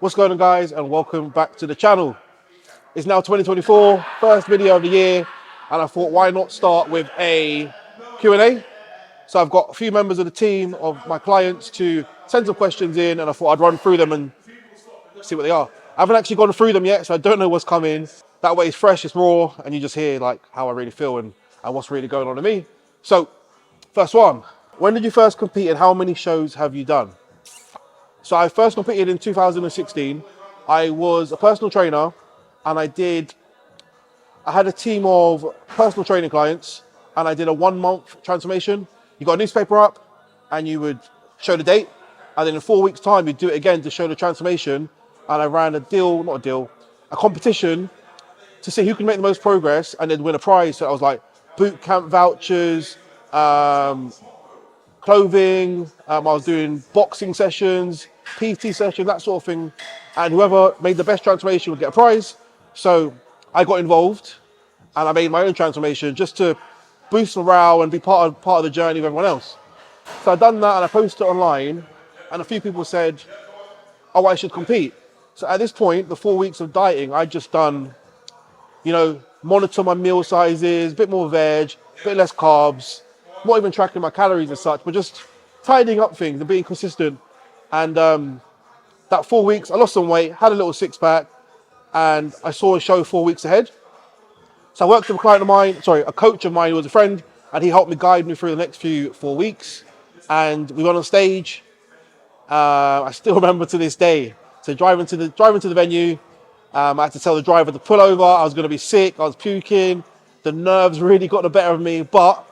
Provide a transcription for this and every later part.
What's going on, guys, and welcome back to the channel. It's now 2024, first video of the year, and I thought why not start with a Q&A. So I've got a few members of the team of my clients to send some questions in, and I thought I'd run through them and see what they are. I haven't actually gone through them yet, so I don't know what's coming. That way it's fresh, it's raw, and you just hear like how I really feel and what's really going on to me. So, first one, when did you first compete and how many shows have you done? So I first competed in 2016. I was a personal trainer and I had a team of personal training clients and I did a 1 month transformation. You got a newspaper up and you would show the date, and then in 4 weeks time, you'd do it again to show the transformation. And I ran a competition to see who can make the most progress and then win a prize. So I was like boot camp vouchers, clothing, I was doing boxing sessions, PT sessions, that sort of thing. And whoever made the best transformation would get a prize. So I got involved and I made my own transformation just to boost morale and be part of the journey of everyone else. So I've done that and I posted it online and a few people said, oh, I should compete. So at this point, the 4 weeks of dieting, I just done, monitor my meal sizes, a bit more veg, a bit less carbs, not even tracking my calories as such, but just tidying up things and being consistent. And that 4 weeks, I lost some weight, had a little six pack, and I saw a show 4 weeks ahead. So I worked with a coach of mine who was a friend, and he helped me guide me through the next 4 weeks. And we went on stage. I still remember to this day. So driving to the venue, I had to tell the driver to pull over. I was going to be sick. I was puking. The nerves really got the better of me, but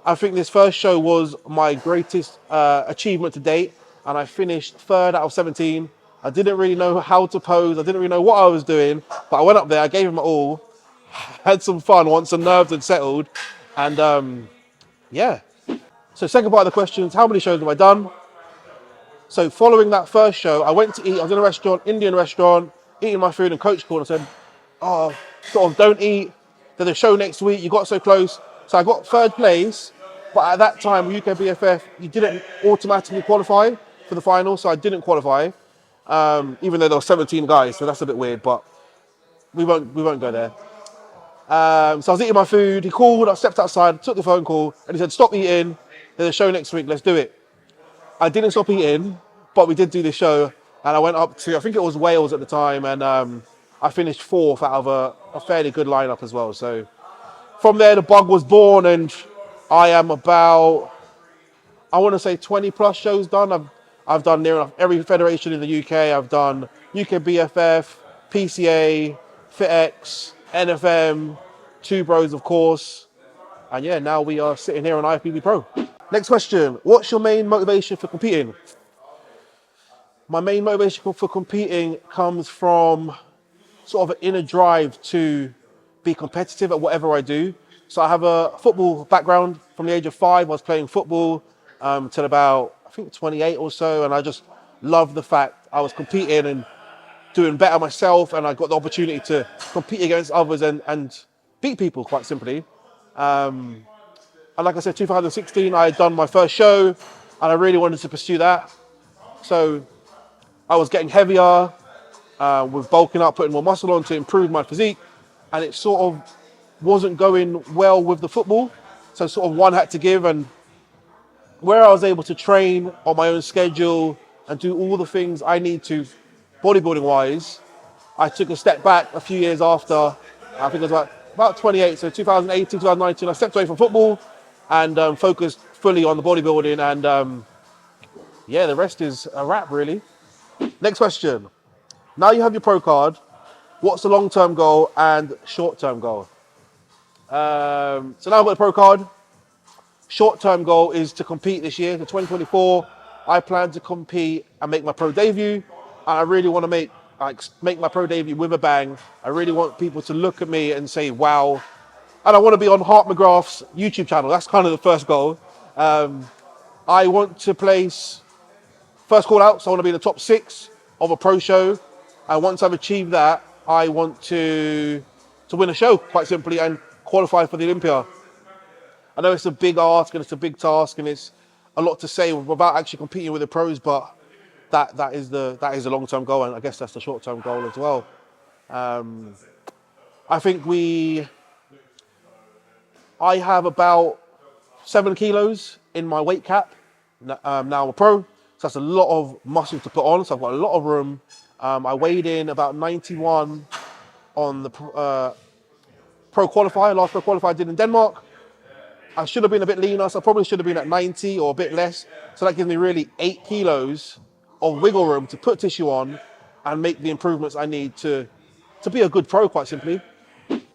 I think this first show was my greatest achievement to date, and I finished 3rd out of 17. I didn't really know how to pose. I didn't really know what I was doing, but I went up there, I gave it my all, had some fun once the nerves had settled, and yeah. So second part of the question is, how many shows have I done? So following that first show, I went to eat. I was in a restaurant, Indian restaurant, eating my food, and coach called and said, oh, don't eat. There's a show next week. You got so close. So I got 3rd place, but at that time, UK BFF, you didn't automatically qualify for the final, so I didn't qualify, even though there were 17 guys, so that's a bit weird, but we won't go there. So I was eating my food, he called, I stepped outside, took the phone call, and he said, stop eating, there's a show next week, let's do it. I didn't stop eating, but we did do the show, and I went up to, I think it was Wales at the time, and I finished 4th out of a fairly good lineup as well, so from there, the bug was born, and I am about, I want to say 20 plus shows done. I've done near enough every federation in the UK. I've done UK BFF, PCA, FitX, NFM, 2 Bros, of course. And yeah, now we are sitting here on IFBB PRO. Next question, what's your main motivation for competing? My main motivation for competing comes from sort of an inner drive to be competitive at whatever I do. So I have a football background. From the age of 5, I was playing football till about, I think, 28 or so. And I just loved the fact I was competing and doing better myself. And I got the opportunity to compete against others and beat people, quite simply. And like I said, 2016, I had done my first show and I really wanted to pursue that. So I was getting heavier, with bulking up, putting more muscle on to improve my physique. And it sort of wasn't going well with the football. So sort of one had to give, and where I was able to train on my own schedule and do all the things I need to bodybuilding wise, I took a step back a few years after. I think it was about 28, so 2018, 2019, I stepped away from football and focused fully on the bodybuilding, and yeah, the rest is a wrap really. Next question. Now you have your pro card, what's the long-term goal and short-term goal? So now I've got the pro card. Short-term goal is to compete this year, so 2024. I plan to compete and make my pro debut. And I really want to make my pro debut with a bang. I really want people to look at me and say, wow. And I want to be on Hart McGrath's YouTube channel. That's kind of the first goal. I want to place first call out, so I want to be in the top 6 of a pro show. And once I've achieved that, I want to win a show, quite simply, and qualify for the Olympia. I know it's a big ask and it's a big task and it's a lot to say without actually competing with the pros, but that is the long-term goal, and I guess that's the short-term goal as well. I think I have about 7 kilos in my weight cap. Now I'm a pro, so that's a lot of muscle to put on. So I've got a lot of room. I weighed in about 91 on the pro qualifier. Last pro qualifier I did in Denmark. I should have been a bit leaner, so I probably should have been at 90 or a bit less. So that gives me really 8 kilos of wiggle room to put tissue on and make the improvements I need to be a good pro, quite simply.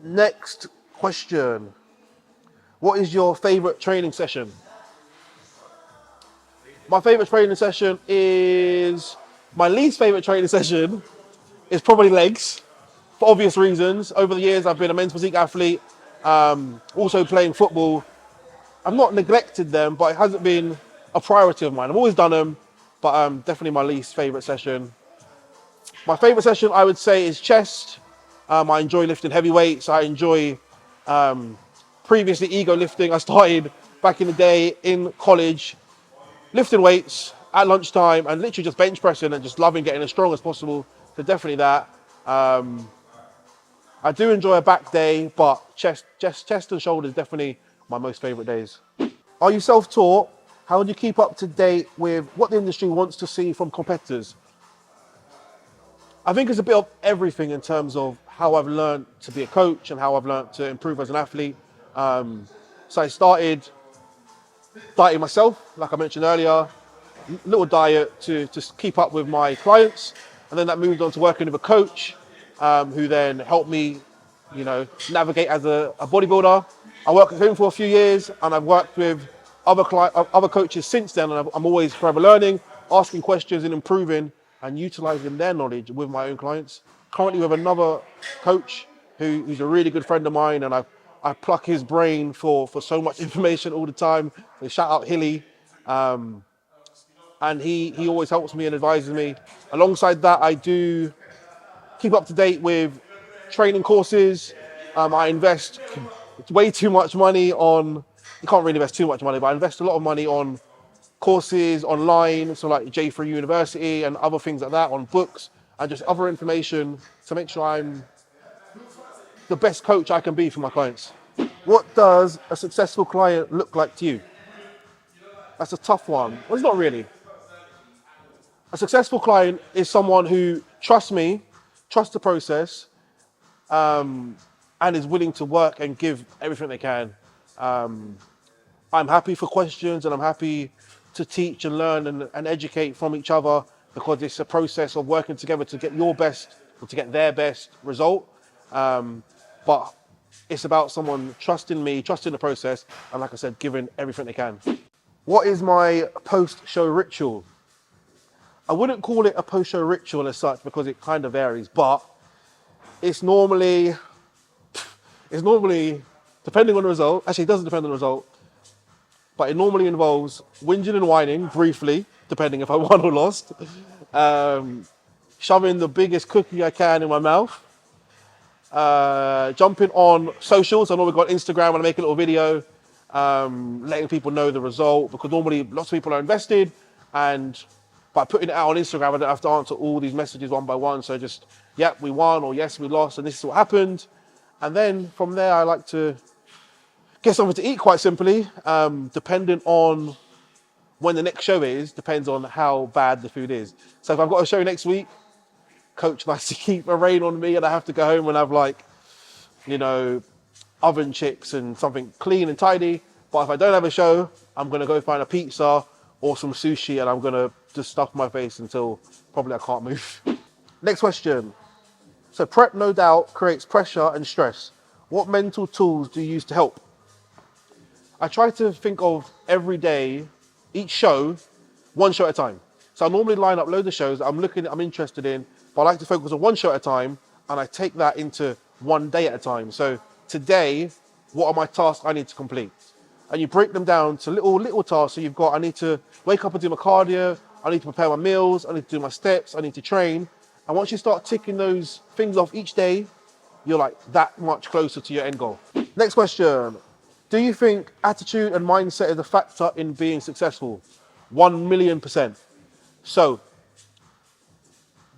Next question. What is your favorite training session? My favorite training session is, my least favorite training session is probably legs, for obvious reasons. Over the years, I've been a men's physique athlete, also playing football. I've not neglected them, but it hasn't been a priority of mine. I've always done them, but definitely my least favorite session. My favorite session, I would say, is chest. I enjoy lifting heavy weights. I enjoy previously ego lifting. I started back in the day in college, lifting weights at lunchtime and literally just bench pressing and just loving getting as strong as possible. So definitely that. I do enjoy a back day, but chest and shoulders definitely my most favorite days. Are you self-taught? How do you keep up to date with what the industry wants to see from competitors? I think it's a bit of everything in terms of how I've learned to be a coach and how I've learned to improve as an athlete. So I started dieting myself, like I mentioned earlier, little diet to keep up with my clients. And then that moved on to working with a coach who then helped me, navigate as a bodybuilder. I worked with him for a few years and I've worked with other coaches since then. And I'm always forever learning, asking questions and improving and utilizing their knowledge with my own clients. Currently with another coach who's a really good friend of mine, and I pluck his brain for so much information all the time. So shout out Hilly. And he always helps me and advises me. Alongside that, I do keep up to date with training courses. I invest way too much money on, you can't really invest too much money, but I invest a lot of money on courses online, so like J3 University and other things like that, on books and just other information to make sure I'm the best coach I can be for my clients. What does a successful client look like to you? That's a tough one. Well, it's not really. A successful client is someone who trusts me, trusts the process, and is willing to work and give everything they can. I'm happy for questions and I'm happy to teach and learn and educate from each other, because it's a process of working together to get your best or to get their best result. But it's about someone trusting me, trusting the process, and like I said, giving everything they can. What is my post-show ritual? I wouldn't call it a post-show ritual as such because it kind of varies, but it's normally, depending on the result, actually it doesn't depend on the result, but it normally involves whinging and whining briefly, depending if I won or lost, shoving the biggest cookie I can in my mouth, jumping on socials. I know we've got Instagram and I make a little video, letting people know the result, because normally lots of people are invested, and by putting it out on Instagram, I don't have to answer all these messages one by one. So just, yep, we won, or yes, we lost, and this is what happened. And then from there, I like to get something to eat, quite simply. Depending on when the next show is, depends on how bad the food is. So if I've got a show next week, coach likes to keep a rein on me and I have to go home and have oven chips and something clean and tidy. But if I don't have a show, I'm going to go find a pizza or some sushi and I'm going to just stuff my face until probably I can't move. Next question. So prep, no doubt, creates pressure and stress. What mental tools do you use to help? I try to think of every day, each show, one show at a time. So I normally line up loads of shows I'm interested in, but I like to focus on one show at a time, and I take that into one day at a time. So today, what are my tasks I need to complete? And you break them down to little tasks. So I need to wake up and do my cardio, I need to prepare my meals, I need to do my steps, I need to train. And once you start ticking those things off each day, you're like that much closer to your end goal. Next question. Do you think attitude and mindset is a factor in being successful? 1,000,000%. So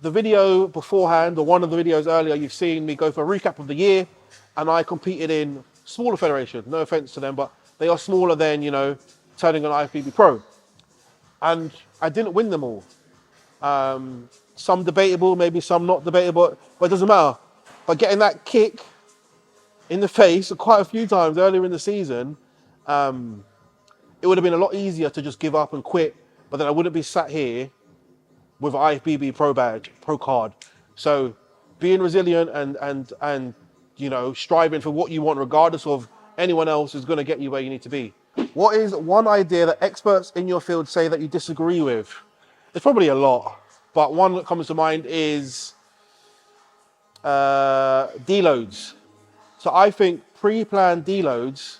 the video beforehand, or one of the videos earlier, you've seen me go for a recap of the year, and I competed in smaller federations. No offense to them, but they are smaller than, you know, turning on IFBB Pro. And I didn't win them all. Some debatable, maybe some not debatable, but it doesn't matter. But getting that kick in the face quite a few times earlier in the season, it would have been a lot easier to just give up and quit, but then I wouldn't be sat here with an IFBB Pro badge, Pro card. So being resilient and you know, striving for what you want regardless of anyone else is going to get you where you need to be. What is one idea that experts in your field say that you disagree with? There's probably a lot, but one that comes to mind is deloads. So I think pre-planned deloads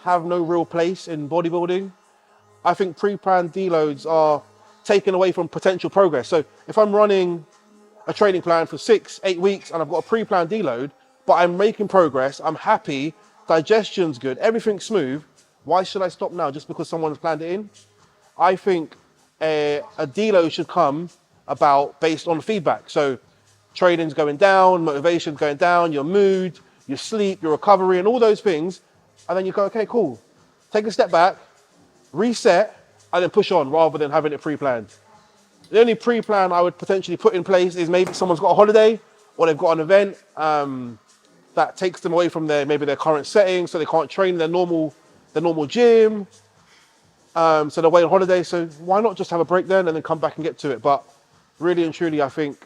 have no real place in bodybuilding. I think pre-planned deloads are taken away from potential progress. So if I'm running a training plan for 6-8 weeks and I've got a pre-planned deload, but I'm making progress, I'm happy, digestion's good, everything's smooth, why should I stop now just because someone's planned it in? I think a deload should come about based on feedback. So training's going down, motivation's going down, your mood, your sleep, your recovery, and all those things. And then you go, okay, cool. Take a step back, reset, and then push on rather than having it pre-planned. The only pre-plan I would potentially put in place is maybe someone's got a holiday or they've got an event that takes them away from maybe their current setting, so they can't train their normal gym. So they're away on holiday. So why not just have a break then and then come back and get to it? But really and truly, I think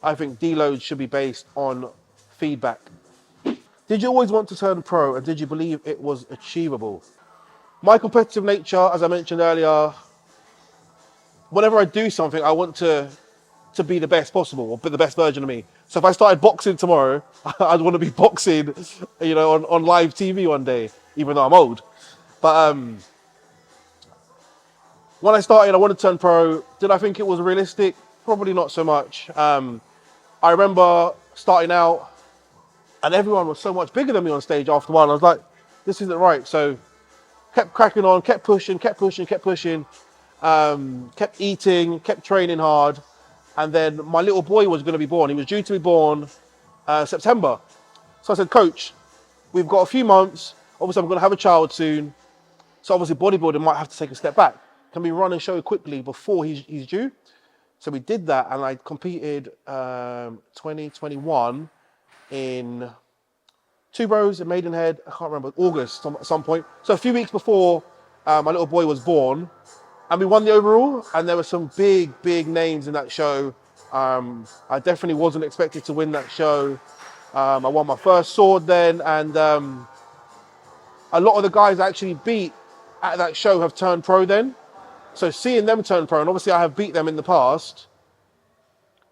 deloads should be based on feedback. Did you always want to turn pro, and did you believe it was achievable? My competitive nature, as I mentioned earlier, whenever I do something, I want to be the best possible, or be the best version of me. So if I started boxing tomorrow, I'd want to be boxing, you know, on live TV one day, even though I'm old. But when I started, I wanted to turn pro. Did I think it was realistic? Probably not so much. I remember starting out, and everyone was so much bigger than me on stage after a while. I was like, this isn't right. So kept cracking on, kept pushing, kept eating, kept training hard. And then my little boy was going to be born. He was due to be born September. So I said, coach, we've got a few months. Obviously, I'm going to have a child soon. So obviously, bodybuilding might have to take a step back. Can we run and show quickly before he's due? So we did that, and I competed 2021 in Two Bros in Maidenhead. I can't remember, August at some point. So a few weeks before my little boy was born, and we won the overall. And there were some big names in that show. I definitely wasn't expected to win that show. I won my first sword then, and a lot of the guys I actually beat at that show have turned pro then. So seeing them turn pro, and obviously I have beat them in the past,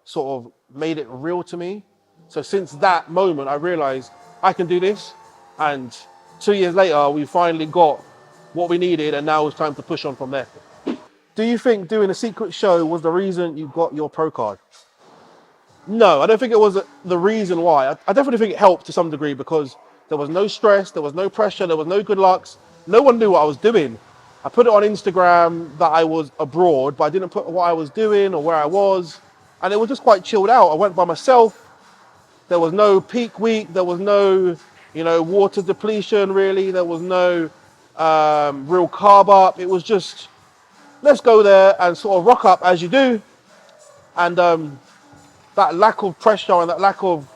sort of made it real to me. So since that moment, I realized I can do this. And 2 years later, we finally got what we needed, and now it's time to push on from there. Do you think doing a secret show was the reason you got your pro card? No, I don't think it was the reason why. I definitely think it helped to some degree because there was no stress, there was no pressure, there was no good lucks. No one knew what I was doing. I put it on Instagram that I was abroad, but I didn't put what I was doing or where I was. And it was just quite chilled out. I went by myself. There was no peak week. There was no, you know, water depletion really. There was no real carb up. It was just, let's go there and sort of rock up as you do. And that lack of pressure and that lack of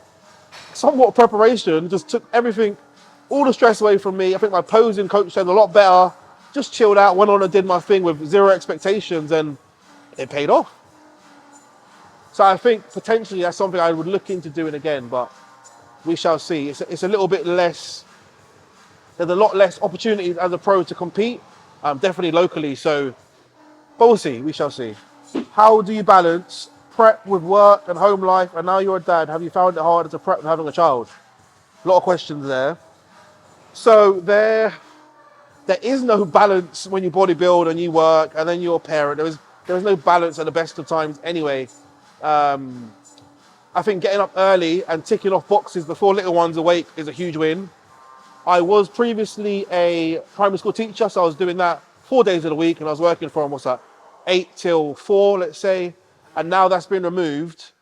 somewhat preparation just took everything, all the stress away from me. I think my posing coach said a lot better. Just chilled out, went on and did my thing with zero expectations, and it paid off. So I think potentially that's something I would look into doing again, but we shall see. It's a little bit less, there's a lot less opportunities as a pro to compete, definitely locally. So, but we'll see, we shall see. How do you balance prep with work and home life? And now you're a dad, have you found it harder to prep than having a child? A lot of questions there. So there is no balance when you bodybuild and you work and then you're a parent. There is no balance at the best of times anyway. I think getting up early and ticking off boxes before little one's awake is a huge win. I was previously a primary school teacher, so I was doing that 4 days of the week, and I was working from, 8 till 4, let's say. And now that's been removed,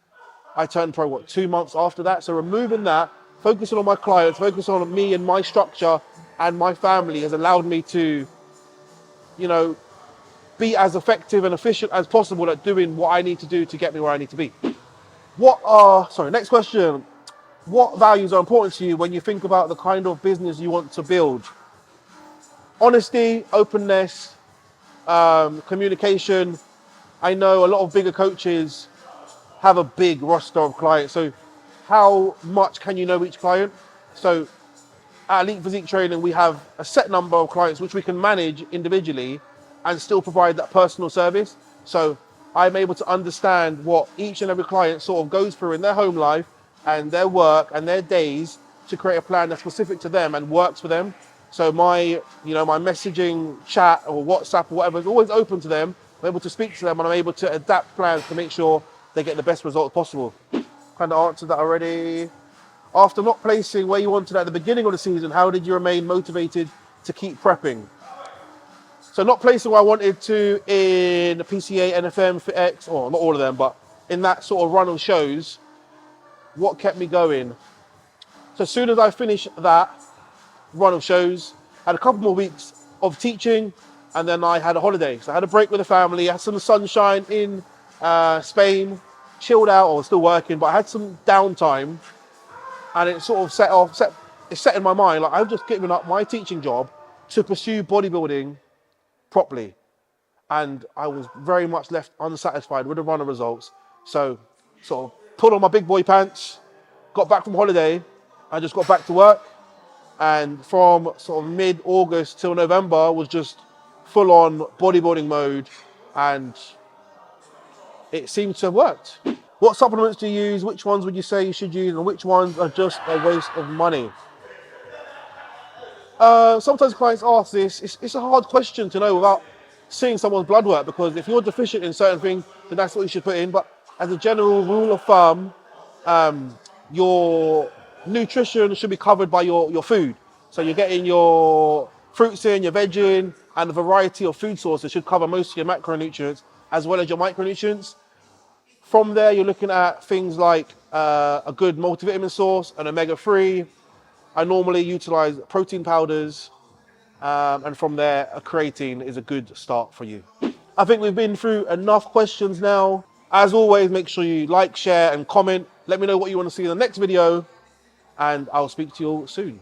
I turned pro, 2 months after that? So removing that, focusing on my clients, focusing on me and my structure and my family has allowed me to, you know, be as effective and efficient as possible at doing what I need to do to get me where I need to be. Next question. What values are important to you when you think about the kind of business you want to build? Honesty, openness, communication. I know a lot of bigger coaches have a big roster of clients. So how much can you know each client? So at Elite Physique Training, we have a set number of clients which we can manage individually and still provide that personal service. So I'm able to understand what each and every client sort of goes through in their home life and their work and their days to create a plan that's specific to them and works for them. So my messaging chat or WhatsApp or whatever is always open to them. I'm able to speak to them and I'm able to adapt plans to make sure they get the best results possible. Kind of answered that already. After not placing where you wanted at the beginning of the season, how did you remain motivated to keep prepping? So not placing where I wanted to in the PCA, NFM, FitX, or not all of them, but in that sort of run of shows, what kept me going? So as soon as I finished that run of shows, I had a couple more weeks of teaching, and then I had a holiday. So I had a break with the family, I had some sunshine in Spain, chilled out, or still working, but I had some downtime, and it sort of set in my mind, like I've just given up my teaching job to pursue bodybuilding properly. And I was very much left unsatisfied with the run of results. So sort of put on my big boy pants, got back from holiday, and just got back to work. And from sort of mid-August till November was just full on bodybuilding mode, and it seemed to have worked. What supplements do you use? Which ones would you say you should use, and which ones are just a waste of money? Sometimes clients ask this. It's a hard question to know without seeing someone's blood work, because if you're deficient in certain things, then that's what you should put in. But as a general rule of thumb, your nutrition should be covered by your food. So you're getting your fruits in, your veg in, and a variety of food sources should cover most of your macronutrients as well as your micronutrients. From there, you're looking at things like a good multivitamin source, an omega-3. I normally utilize protein powders, and from there, a creatine is a good start for you. I think we've been through enough questions now. As always, make sure you like, share, and comment. Let me know what you want to see in the next video, and I'll speak to you all soon.